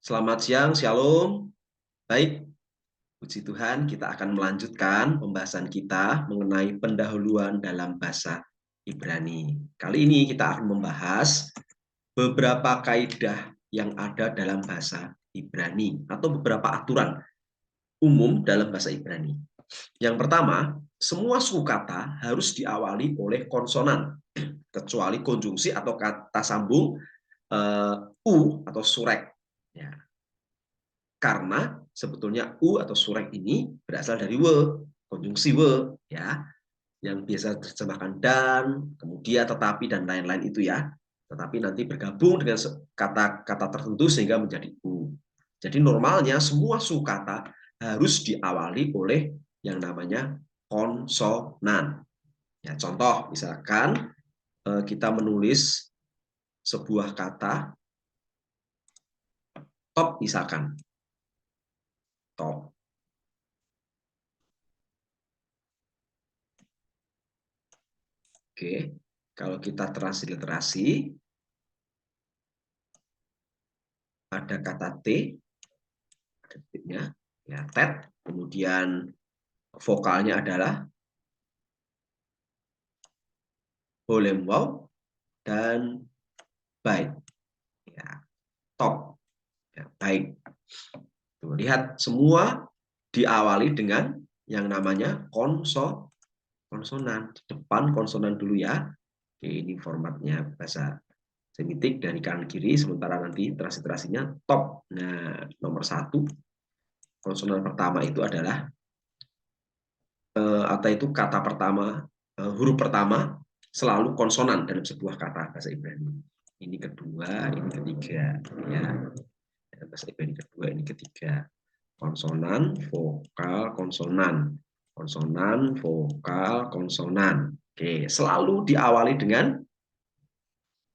Selamat siang, Shalom. Baik, puji Tuhan, kita akan melanjutkan pembahasan kita mengenai pendahuluan dalam bahasa Ibrani. Kali ini kita akan membahas beberapa kaidah yang ada dalam bahasa Ibrani atau beberapa aturan umum dalam bahasa Ibrani. Yang pertama, semua suku kata harus diawali oleh konsonan, kecuali konjungsi atau kata sambung u atau surek. Ya, karena sebetulnya u atau surek ini berasal dari we, konjungsi we, ya, yang biasa terjemahkan dan, kemudian, tetapi, dan lain-lain itu ya. Tetapi nanti bergabung dengan kata-kata tertentu sehingga menjadi u. Jadi normalnya semua suku kata harus diawali oleh yang namanya konsonan. Ya, contoh misalkan kita menulis sebuah kata top misalkan. Top. Oke, kalau kita transliterasi, ada kata T, ada titiknya, ya, TET, kemudian vokalnya adalah bolem wow dan baik, ya, top, ya, baik. Tuh, lihat semua diawali dengan yang namanya konsonan. Di depan konsonan dulu ya. Oke, ini formatnya bahasa Semitik dari kanan kiri, sementara nanti transliterasinya top. Nah, nomor 1, konsonan pertama itu adalah atau itu kata pertama, huruf pertama selalu konsonan dalam sebuah kata bahasa Ibrani. Ini kedua, ini ketiga, ya. Bahasa Ibrani kedua, ini ketiga. Konsonan, vokal, konsonan. Konsonan, vokal, konsonan. Oke, selalu diawali dengan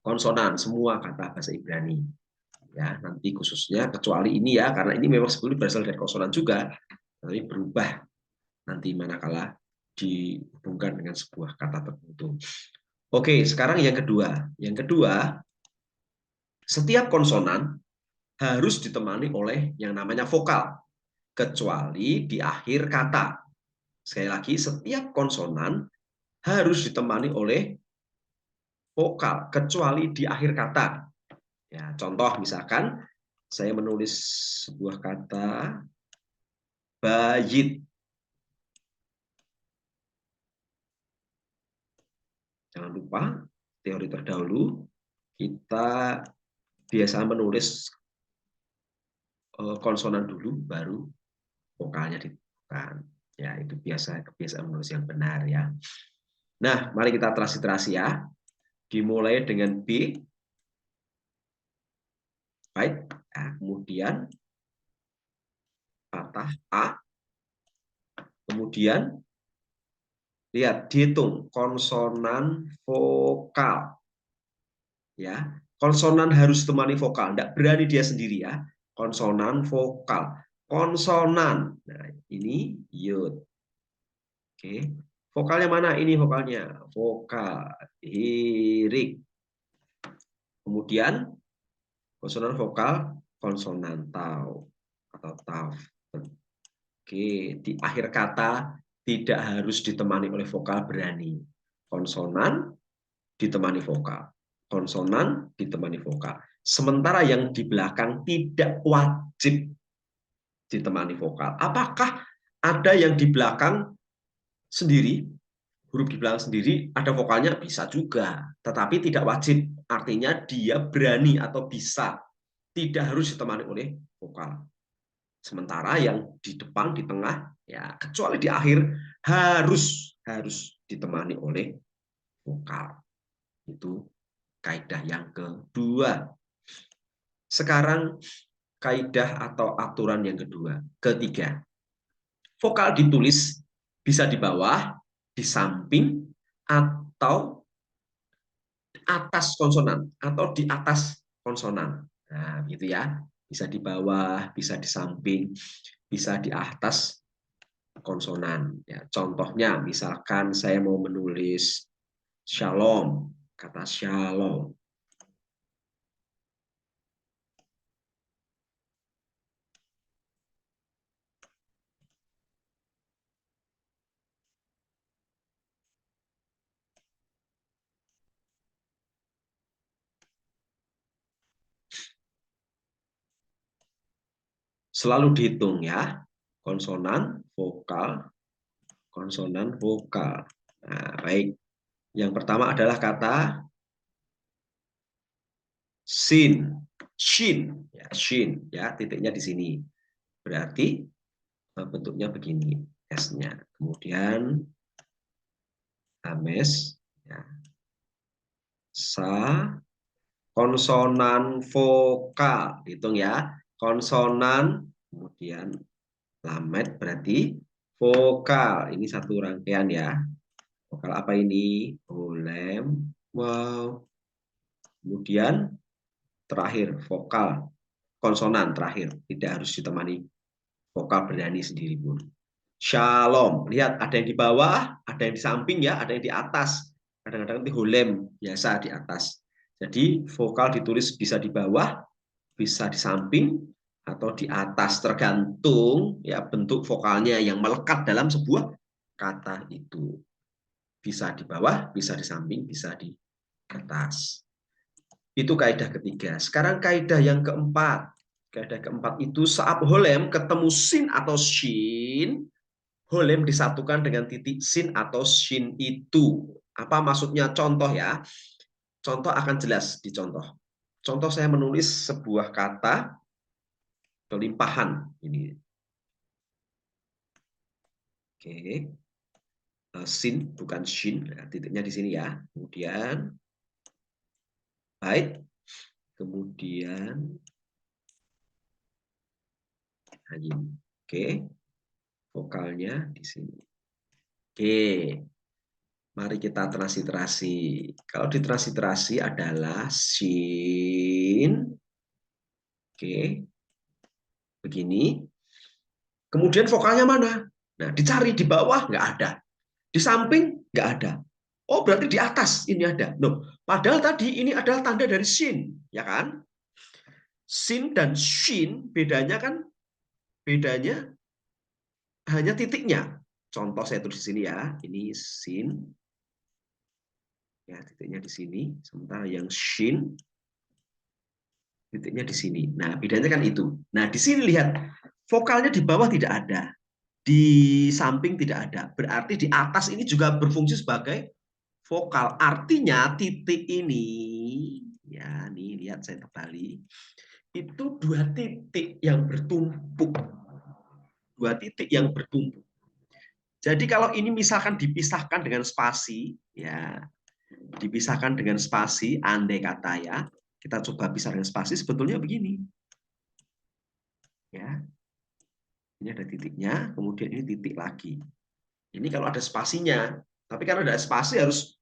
konsonan semua kata bahasa Ibrani. Ya, nanti khususnya kecuali ini ya, karena ini memang sebetulnya berasal dari konsonan juga, tapi berubah nanti manakala dihubungkan dengan sebuah kata tertentu. Oke, sekarang yang kedua. Yang kedua, setiap konsonan harus ditemani oleh yang namanya vokal, kecuali di akhir kata. Sekali lagi, setiap konsonan harus ditemani oleh vokal, kecuali di akhir kata. Ya, contoh misalkan, saya menulis sebuah kata, bayit. Jangan lupa, teori terdahulu, kita biasa menulis konsonan dulu, baru vokalnya ditemukan. Ya, itu kebiasaan menulis yang benar ya. Nah, mari kita transliterasi ya. Dimulai dengan B. Baik. Nah, kemudian patah A. Kemudian lihat, dihitung konsonan vokal. Ya, konsonan harus temani vokal, tidak berani dia sendiri ya. Konsonan vokal, konsonan. Nah, ini yud. Oke, vokalnya mana? Ini vokalnya, vokal hirik. Kemudian konsonan vokal, konsonan tau atau taf. Oke, di akhir kata tidak harus ditemani oleh vokal, berani. Konsonan ditemani vokal. Konsonan ditemani vokal. Sementara yang di belakang tidak wajib ditemani vokal. Apakah ada yang di belakang sendiri, huruf di belakang sendiri, ada vokalnya? Bisa juga, tetapi tidak wajib. Artinya dia berani atau bisa. Tidak harus ditemani oleh vokal. Sementara yang di depan, di tengah, ya kecuali di akhir, harus ditemani oleh vokal. Itu kaidah yang kedua. Sekarang kaidah atau aturan yang ketiga. Vokal ditulis bisa di bawah, di samping, atau atas konsonan, atau di atas konsonan. Nah, gitu ya. Bisa di bawah, bisa di samping, bisa di atas konsonan. Ya, contohnya, misalkan saya mau menulis shalom, kata shalom. Selalu dihitung ya. Konsonan, vokal, konsonan, vokal. Nah, baik. Yang pertama adalah kata sin, shin, ya, shin, ya, titiknya di sini. Berarti bentuknya begini, S-nya. Kemudian ames, ya, sa, konsonan vokal, hitung ya, konsonan, kemudian lamet berarti vokal. Ini satu rangkaian ya. Vokal apa ini? Olem, wow. Kemudian terakhir vokal, konsonan terakhir, tidak harus ditemani vokal berani sendiri pun. Shalom. Lihat, ada yang di bawah, ada yang di samping ya, ada yang di atas. Kadang-kadang nanti holem biasa di atas. Jadi vokal ditulis bisa di bawah, bisa di samping, atau di atas, tergantung ya bentuk vokalnya yang melekat dalam sebuah kata itu. Bisa di bawah, bisa di samping, bisa di atas. Itu kaidah ketiga. Sekarang kaidah yang keempat. Kaidah keempat itu saat holem ketemu sin atau shin, holem disatukan dengan titik sin atau shin itu. Apa maksudnya? Contoh ya. Contoh akan jelas di contoh. Contoh saya menulis sebuah kata kelimpahan. Ini. Oke. Sin bukan shin. Nah, titiknya di sini ya. Kemudian baik. Kemudian oke. Vokalnya di sini. Oke. Mari kita transliterasi. Kalau ditransliterasi adalah sin. Oke. Begini. Kemudian vokalnya mana? Nah, dicari di bawah nggak ada. Di samping nggak ada. Oh, berarti di atas ini ada. Loh, padahal tadi ini adalah tanda dari sin, ya kan? Sin dan shin bedanya hanya titiknya. Contoh saya tulis di sini ya. Ini sin. Ya, titiknya di sini. Sementara yang shin titiknya di sini. Nah, bedanya kan itu. Nah, di sini lihat vokalnya di bawah tidak ada, di samping tidak ada. Berarti di atas ini juga berfungsi sebagai vokal. Artinya titik ini, ya, nih lihat saya kembali, itu dua titik yang bertumpuk. Dua titik yang bertumpuk. Jadi kalau ini misalkan dipisahkan dengan spasi, ya, dipisahkan dengan spasi, andai kata ya, kita coba pisah dengan spasi, sebetulnya begini. Ya, ini ada titiknya, kemudian ini titik lagi. Ini kalau ada spasinya, tapi kalau ada spasi harus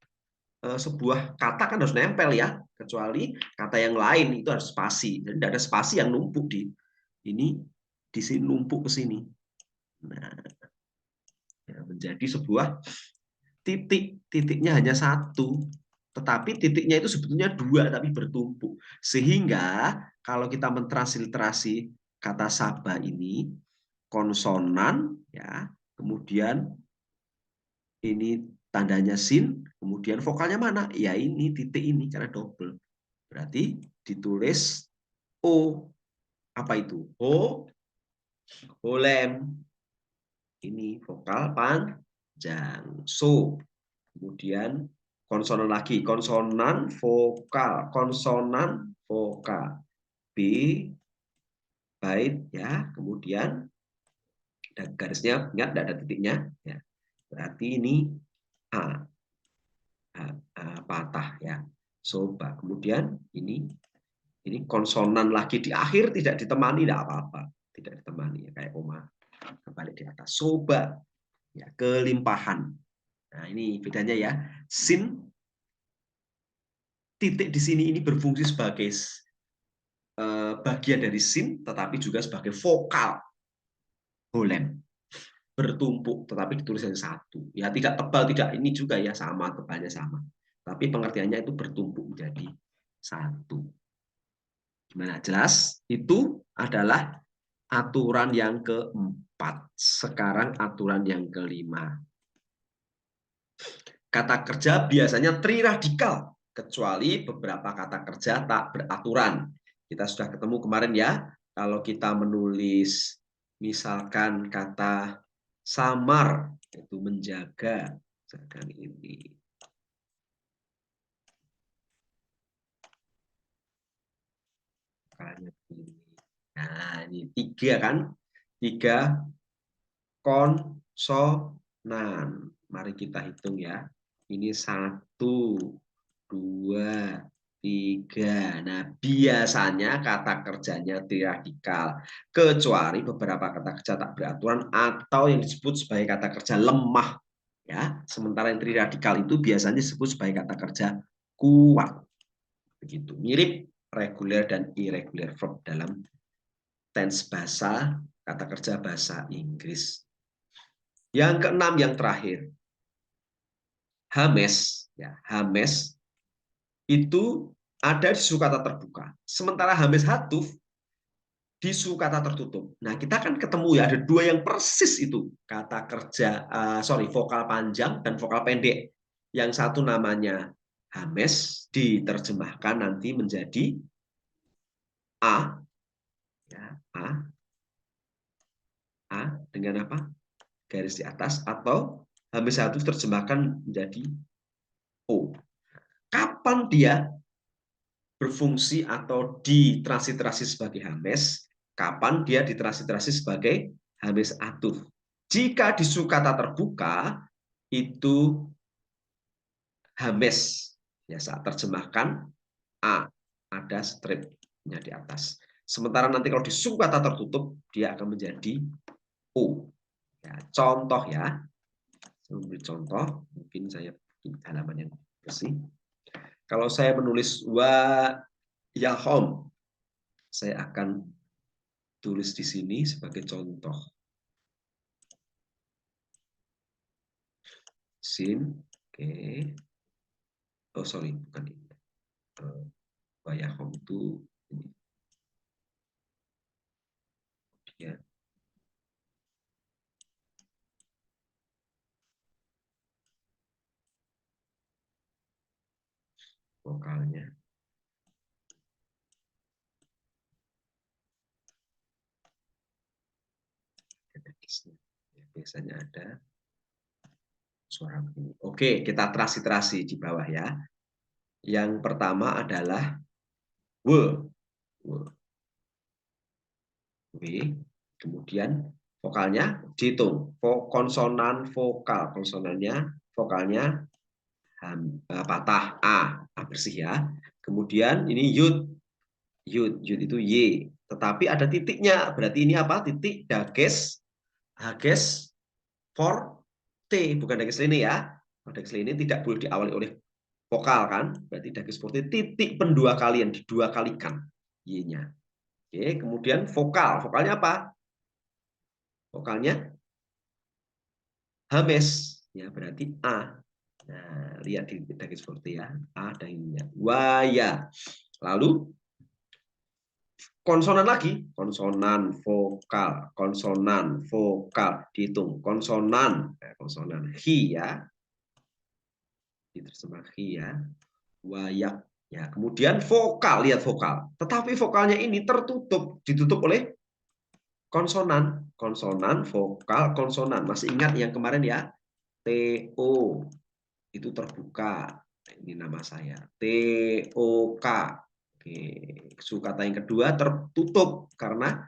sebuah kata kan harus nempel ya, kecuali kata yang lain itu harus spasi. Jadi tidak ada spasi yang numpuk di sini numpuk ke sini. Nah, ya, menjadi sebuah titiknya hanya satu, tetapi titiknya itu sebetulnya dua tapi bertumpuk. Sehingga kalau kita mentransliterasi kata Sabah ini konsonan ya, kemudian ini tandanya sin, kemudian vokalnya mana? Ya ini titik ini karena double. Berarti ditulis O. Apa itu? O, holem. Ini vokal panjang. So. Kemudian konsonan lagi. Konsonan, vokal. Konsonan, vokal. B, bait ya. Kemudian ada garisnya, ingat tidak ada titiknya. Ya. Berarti ini A. Patah ya. Soba. Kemudian ini konsonan lagi di akhir tidak ditemani, tidak apa-apa, tidak ditemani ya, kayak koma kembali di atas. Soba ya, kelimpahan. Nah ini bedanya ya. Sin titik di sini ini berfungsi sebagai bagian dari sin, tetapi juga sebagai vokal holem bertumpuk, tetapi ditulis hanya satu. Ya tidak tebal, tidak ini juga ya sama tebalnya sama. Tapi pengertiannya itu bertumpuk menjadi satu. Gimana? Jelas? Itu adalah aturan yang keempat. Sekarang aturan yang kelima. Kata kerja biasanya triradikal, kecuali beberapa kata kerja tak beraturan. Kita sudah ketemu kemarin ya, Kalau kita menulis misalkan kata samar, itu menjaga, misalkan ini. Nah, ini tiga kan? Tiga konsonan. Mari kita hitung ya. Ini 1, 2, 3. Nah, biasanya kata kerjanya triradikal. Kecuali beberapa kata kerja tak beraturan atau yang disebut sebagai kata kerja lemah. Ya, sementara yang triradikal itu biasanya disebut sebagai kata kerja kuat. Begitu. Mirip reguler dan irregular verb dalam tense bahasa, kata kerja bahasa Inggris. Yang keenam, yang terakhir, Hames. Ya, Hames itu ada di sukata terbuka. Sementara Hames Hatuf di sukata tertutup. Nah, kita kan ketemu ya, ada dua yang persis itu. Kata kerja, vokal panjang dan vokal pendek. Yang satu namanya Hames, diterjemahkan nanti menjadi A. Ya, A dengan apa? Garis di atas, atau Hames Hatuf terjemahkan menjadi O. Kapan dia berfungsi atau ditransliterasi sebagai Hames, kapan dia ditransliterasi sebagai Hames Atuf. Jika di sukata terbuka, itu Hames. Ya, saat terjemahkan, A, ada stripnya di atas. Sementara nanti kalau di sukata tertutup, dia akan menjadi O. Ya, contoh ya, saya memberi contoh, mungkin saya bikin halaman yang bersih. Kalau saya menulis wa ya home, saya akan tulis di sini sebagai contoh. Sin, oke. Oh sorry, bukan ini. Bayar home itu ini. Ya. Vokalnya. Biasanya ada suara begini. Oke, kita terasi-terasi di bawah ya. Yang pertama adalah W. W. Kemudian vokalnya dihitung. Konsonan vokal. Konsonannya, vokalnya patah A bersih ya. Kemudian ini yud. Yud itu Y. Tetapi ada titiknya. Berarti ini apa? Titik dages, hages, for T. Bukan dages ini ya. Dages ini tidak boleh diawali oleh vokal kan. Berarti dages for T. Titik pendua kalian. Didua kalikan Y-nya. Oke, kemudian vokal. Vokalnya apa? Vokalnya Hames. Ya, berarti A. Nah, lihat di dages for T ya. A dan I-nya. Waya. Lalu konsonan lagi, konsonan vokal, dihitung konsonan hi ya, diterjemah hi ya, wayak ya. Kemudian vokal, lihat vokal, tetapi vokalnya ini tertutup, ditutup oleh konsonan vokal konsonan. Masih ingat yang kemarin ya, to itu terbuka, ini nama saya TOK. Oke, sukata yang kedua tertutup karena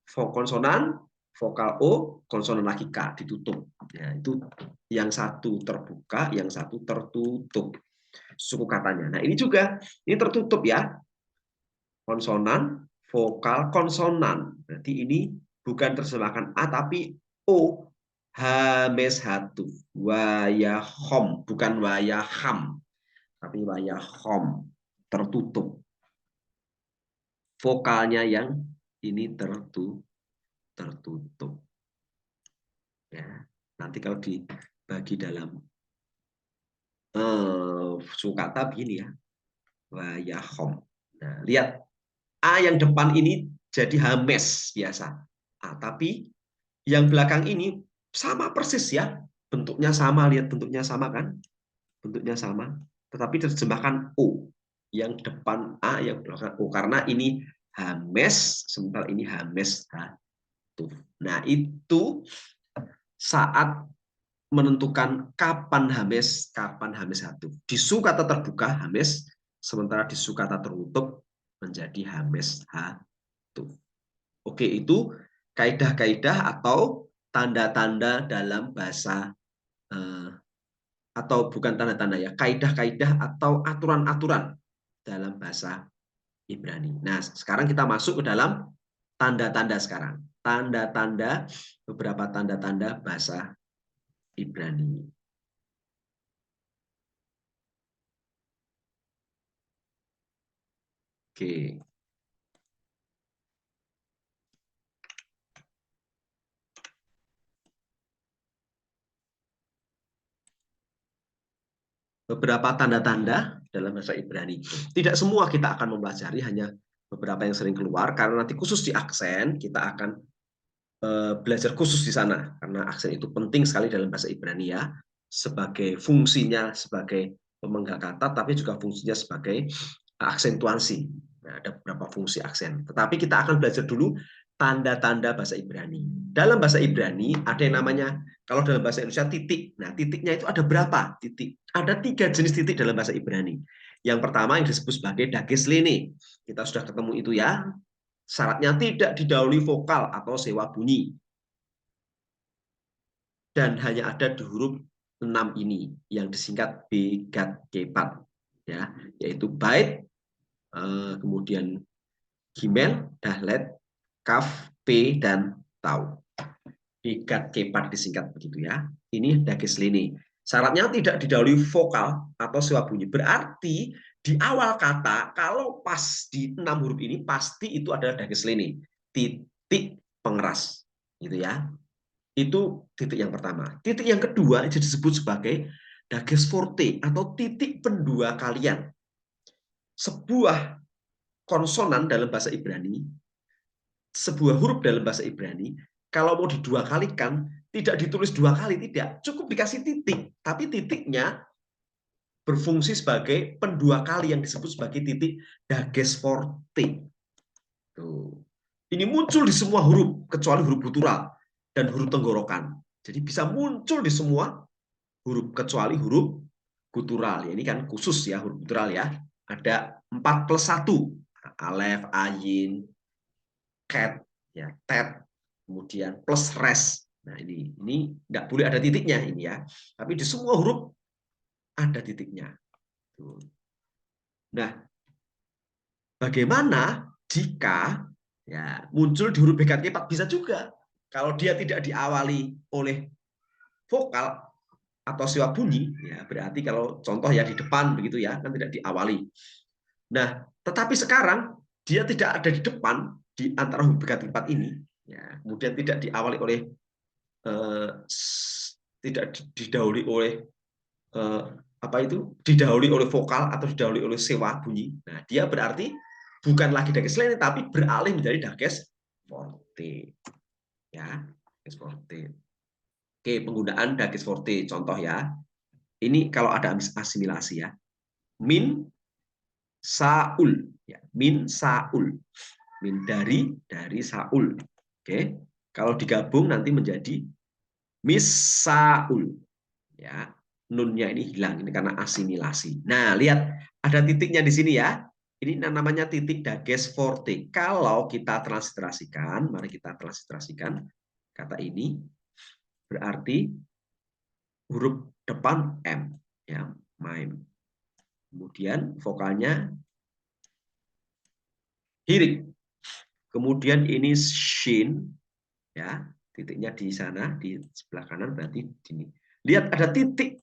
konsonan vokal O, konsonan lagi K ditutup. Ya, itu yang satu terbuka, yang satu tertutup suku katanya. Nah, ini juga ini tertutup ya. Konsonan, vokal, konsonan. Berarti ini bukan terjemahkan A tapi O. Hames hatu. Wayahom, bukan wayaham. Tapi wayahom. Tertutup. Vokalnya yang ini tertutup. Ya, nanti kalau dibagi dalam sukata begini ya, wayahom. Nah, lihat A yang depan ini jadi hames biasa. Tapi yang belakang ini sama persis ya, bentuknya sama, lihat bentuknya sama kan? Bentuknya sama, tetapi terjemahkan O. Yang depan A, yang belakang O, karena ini hames, sementara ini hames hatuf. Nah, itu saat menentukan kapan hames hatuf. Di su kata terbuka hames, sementara di su kata tertutup menjadi hames hatuf. Oke, itu kaidah-kaidah atau tanda-tanda dalam bahasa atau bukan tanda-tanda ya, kaidah-kaidah atau aturan-aturan dalam bahasa Ibrani. Nah, sekarang kita masuk ke dalam tanda-tanda sekarang. Tanda-tanda, beberapa tanda-tanda bahasa Ibrani. Oke. Beberapa tanda-tanda dalam bahasa Ibrani. Tidak semua kita akan mempelajari, hanya beberapa yang sering keluar, karena nanti khusus di aksen kita akan belajar khusus di sana, karena aksen itu penting sekali dalam bahasa Ibrani ya, sebagai fungsinya sebagai pemenggal kata, tapi juga fungsinya sebagai aksentuasi. Nah, ada beberapa fungsi aksen. Tetapi kita akan belajar dulu tanda-tanda bahasa Ibrani. Dalam bahasa Ibrani ada yang namanya, kalau dalam bahasa Indonesia titik. Nah, titiknya itu ada berapa? Titik. Ada 3 jenis titik dalam bahasa Ibrani. Yang pertama yang disebut sebagai dages lene. Kita sudah ketemu itu ya. Syaratnya tidak didahului vokal atau sewa bunyi. Dan hanya ada di huruf 6 ini yang disingkat B, gat, kepat. Ya, yaitu bait, kemudian gimel, dahlet, kaf, p, dan tau. Bigat kepat disingkat begitu ya. Ini dages lini. Syaratnya tidak didahului vokal atau sewa bunyi. Berarti di awal kata, kalau pas di 6 huruf ini, pasti itu adalah dages lini. Titik pengeras. Gitu ya. Itu titik yang pertama. Titik yang kedua itu disebut sebagai dages forte atau titik pendua kalian. Sebuah konsonan dalam bahasa Ibrani, sebuah huruf dalam bahasa Ibrani, kalau mau didua kalikan, tidak ditulis 2 kali, tidak. Cukup dikasih titik. Tapi titiknya berfungsi sebagai pendua kali yang disebut sebagai titik dages forte. Tuh. Ini muncul di semua huruf, kecuali huruf gutural dan huruf tenggorokan. Jadi bisa muncul di semua huruf, kecuali huruf gutural. Ini kan khusus ya, huruf gutural ya. Ada 4+1. Alef, ayin, cat, ya, tet, kemudian plus res. Nah, ini nggak boleh ada titiknya ini ya. Tapi di semua huruf ada titiknya. Nah, bagaimana jika ya muncul di huruf BKT4? Bisa juga. Kalau dia tidak diawali oleh vokal atau sewa bunyi, ya berarti kalau contoh ya di depan begitu ya, kan tidak diawali. Nah, tetapi sekarang dia tidak ada di depan di antara huruf BKT4 ini, ya, kemudian tidak diawali oleh tidak didahului oleh apa itu, didahului oleh vokal atau didahului oleh sewa bunyi. Nah, dia berarti bukan lagi dages lene tapi beralih menjadi dages forte. Ya, dages forte. Oke, penggunaan dages forte contoh ya. Ini kalau ada asimilasi ya. Min Saul, ya, min Saul. Min dari Saul. Oke. Kalau digabung nanti menjadi Misaul. Ya, nunnya ini hilang ini karena asimilasi. Nah, lihat ada titiknya di sini ya. Ini namanya titik dages forte. Kalau kita transliterasikan, mari kita transliterasikan kata ini, berarti huruf depan M ya, mime. Kemudian vokalnya hirik. Kemudian ini shin ya, titiknya di sana di sebelah kanan berarti ini. Lihat ada titik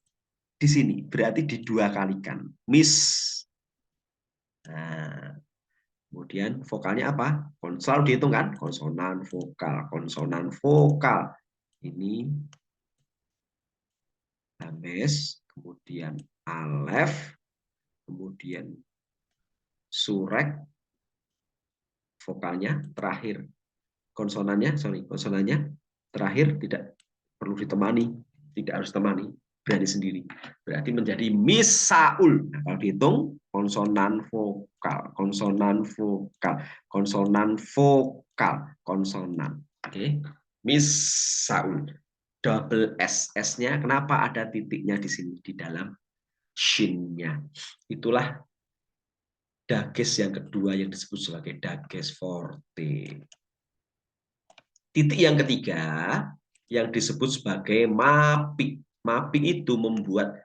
di sini, berarti di 2 kalikan. Miss. Nah, kemudian vokalnya apa? Selalu dihitung kan? Konsonan, vokal, konsonan, vokal. Ini hames, kemudian alef, kemudian surek, vokalnya terakhir. Konsonannya terakhir tidak perlu ditemani, tidak harus temani. Ibrani sendiri. Berarti menjadi misaul. Nah, kalau dihitung konsonan vokal, konsonan vokal, konsonan vokal, konsonan. Oke. Misaul. Double S. S-nya kenapa ada titiknya di sini di dalam shin-nya. Itulah dages yang kedua yang disebut sebagai dages forte. Titik yang ketiga yang disebut sebagai mapik. Mapik itu membuat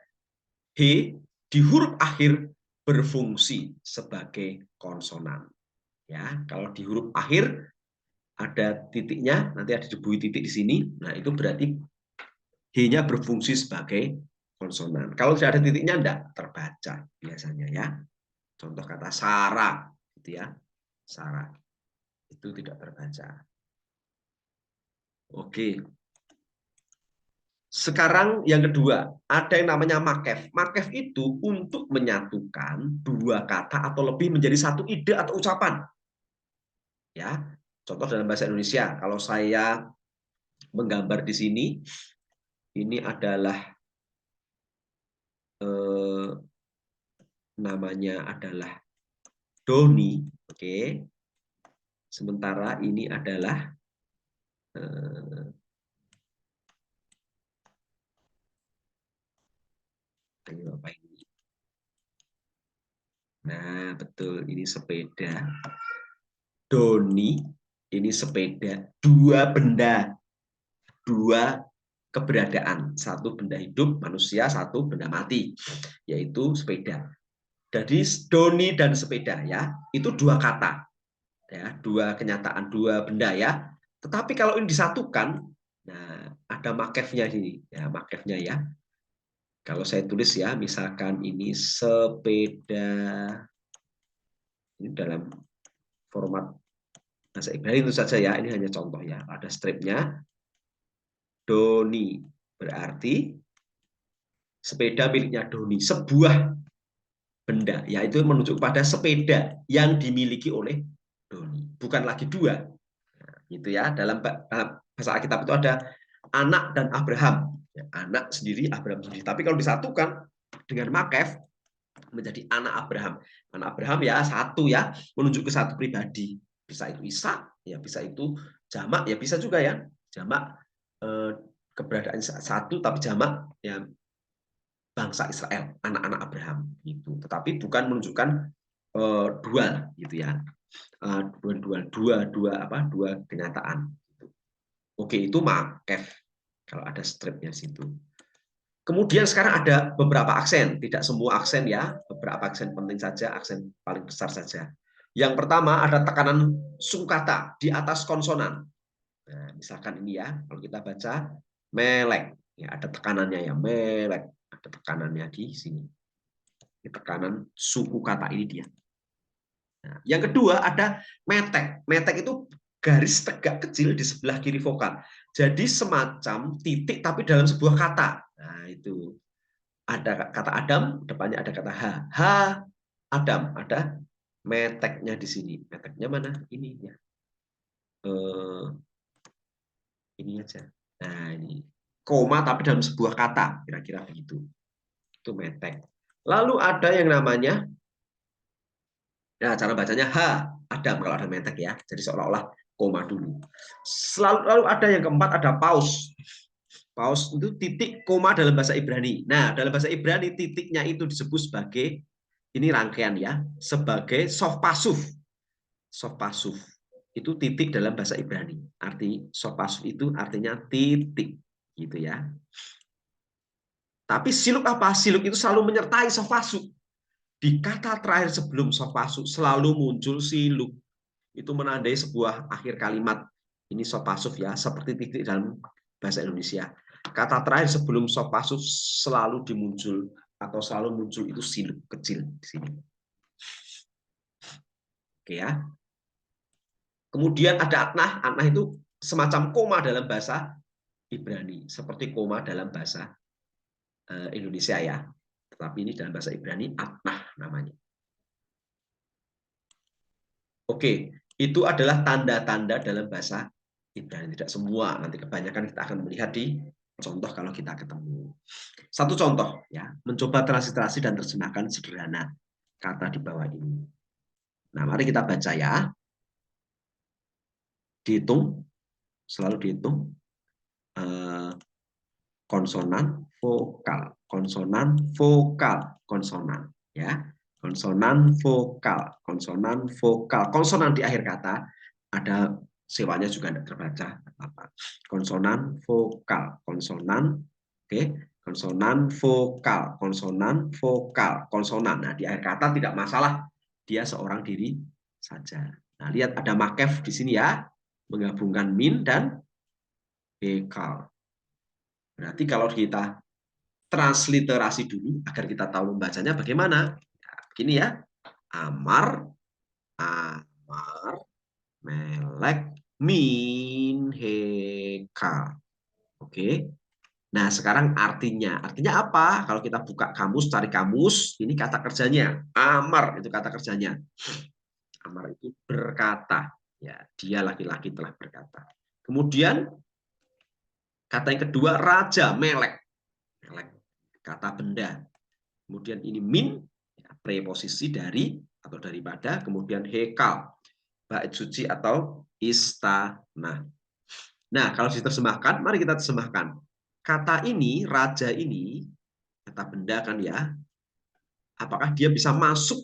H di huruf akhir berfungsi sebagai konsonan. Ya, kalau di huruf akhir ada titiknya, nanti ada dibuih titik di sini. Nah, itu berarti H-nya berfungsi sebagai konsonan. Kalau tidak ada titiknya, tidak terbaca biasanya ya. Contoh kata Sarah, gitu ya. Sarah itu tidak terbaca. Oke. Sekarang yang kedua, ada yang namanya makef. Makef itu untuk menyatukan dua kata atau lebih menjadi satu ide atau ucapan. Ya, contoh dalam bahasa Indonesia, kalau saya menggambar di sini, ini adalah namanya adalah Doni, oke. Sementara ini adalah apa ini? Nah, betul, ini sepeda. Doni, ini sepeda. Dua benda, dua keberadaan. Satu benda hidup, manusia, satu benda mati, yaitu sepeda. Jadi Doni dan sepeda ya, itu dua kata. Ya, dua kenyataan, dua benda ya. Tetapi kalau ini disatukan, nah ada makefnya ini, ya makefnya ya. Kalau saya tulis ya, misalkan ini sepeda, ini dalam format bahasa Ibrani itu saja ya, ini hanya contoh ya. Ada stripnya, Doni berarti sepeda miliknya Doni, sebuah benda, yaitu menunjuk pada sepeda yang dimiliki oleh Doni, bukan lagi dua. Nah, gitu ya. Dalam bahasa Alkitab itu ada anak dan Abraham. Ya, anak sendiri, Abraham sendiri. Tapi kalau disatukan dengan makef menjadi anak Abraham. Anak Abraham ya satu ya, menunjuk ke satu pribadi. Bisa itu Ishak, ya bisa itu jamak, ya bisa juga ya. Jamak keberadaan satu tapi jamak ya bangsa Israel, anak-anak Abraham gitu. Tetapi bukan menunjukkan dual gitu ya. Dua kenyataan. Oke, itu makef kalau ada stripnya situ. Kemudian sekarang ada beberapa aksen, tidak semua aksen ya, beberapa aksen penting saja, aksen paling besar saja. Yang pertama ada tekanan sukata di atas konsonan. Nah, misalkan ini ya, kalau kita baca melek, ya ada tekanannya ya, melek, ada tekanannya di sini. Ini tekanan suku kata ini dia. Nah, yang kedua ada metek. Metek itu garis tegak kecil di sebelah kiri vokal. Jadi semacam titik tapi dalam sebuah kata. Nah, itu. Ada kata Adam, depannya ada kata H. H, Adam. Ada meteknya di sini. Meteknya mana? Ini ya. Ini aja. Nah, ini. Koma tapi dalam sebuah kata. Kira-kira begitu. Itu metek. Lalu ada yang namanya, nah cara bacanya H, Adam kalau ada metek ya. Jadi seolah-olah koma dulu. Lalu ada yang keempat, ada pause. Pause itu titik koma dalam bahasa Ibrani. Nah, dalam bahasa Ibrani titiknya itu disebut sebagai, ini rangkaian ya, sebagai sof pasuf. Sof pasuf itu titik dalam bahasa Ibrani. Arti sof pasuf itu artinya titik, gitu ya. Tapi siluk apa? Siluk itu selalu menyertai sof pasuf. Di kata terakhir sebelum sof pasuf selalu muncul siluk. Itu menandai sebuah akhir kalimat. Ini sof pasuf ya, seperti titik dalam bahasa Indonesia. Kata terakhir sebelum sof pasuf selalu dimuncul atau selalu muncul itu siluk kecil di sini. Oke ya. Kemudian ada atnah. Atnah itu semacam koma dalam bahasa Ibrani, seperti koma dalam bahasa Indonesia ya. Tetapi ini dalam bahasa Ibrani atnah namanya. Oke, itu adalah tanda-tanda dalam bahasa Ibrani. Tidak semua, nanti kebanyakan kita akan melihat di Contoh kalau kita ketemu. Satu contoh ya, mencoba transliterasi dan terjemahkan sederhana kata di bawah ini. Nah, mari kita baca ya. Dihitung, selalu dihitung konsonan, vokal, konsonan, vokal, konsonan ya. Konsonan, vokal, konsonan, vokal. Konsonan di akhir kata ada sewanya juga tidak terbaca apa. Konsonan, vokal, konsonan, oke, konsonan, vokal, konsonan, vokal, konsonan. Nah, di akhir kata tidak masalah, dia seorang diri saja. Nah, lihat ada makef di sini ya, menggabungkan min dan vokal. Berarti kalau kita transliterasi dulu agar kita tahu membacanya bagaimana. Nah, begini ya, amar, amar, melek, min, heka. Oke. Nah, sekarang artinya apa? Kalau kita buka kamus, cari kamus, ini kata kerjanya. Amar itu kata kerjanya. Amar itu berkata. Ya, dia laki-laki telah berkata. Kemudian kata yang kedua raja, melek. Melek kata benda. Kemudian ini min, preposisi dari atau daripada, kemudian hekal, bait suci atau istana. Nah, kalau diterjemahkan, mari kita terjemahkan. Kata ini, raja ini, kata benda kan ya, apakah dia bisa masuk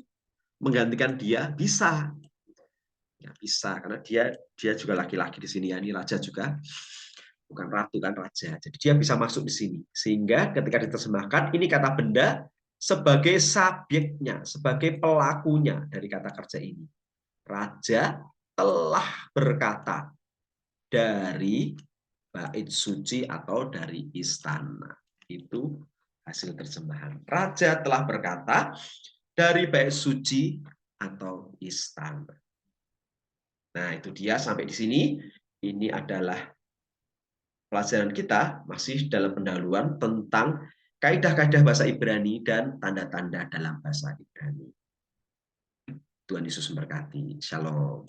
menggantikan dia? Bisa. Ya, bisa, karena dia juga laki-laki di sini ya, ini raja juga. Bukan ratu kan, raja. Jadi dia bisa masuk di sini. Sehingga ketika diterjemahkan, ini kata benda sebagai subjeknya, sebagai pelakunya dari kata kerja ini. Raja telah berkata dari bait suci atau dari istana. Itu hasil terjemahan. Raja telah berkata dari bait suci atau istana. Nah, itu dia sampai di sini. Ini adalah pelajaran kita masih dalam pendahuluan tentang kaidah-kaidah bahasa Ibrani dan tanda-tanda dalam bahasa Ibrani. Tuhan Yesus memberkati. Shalom.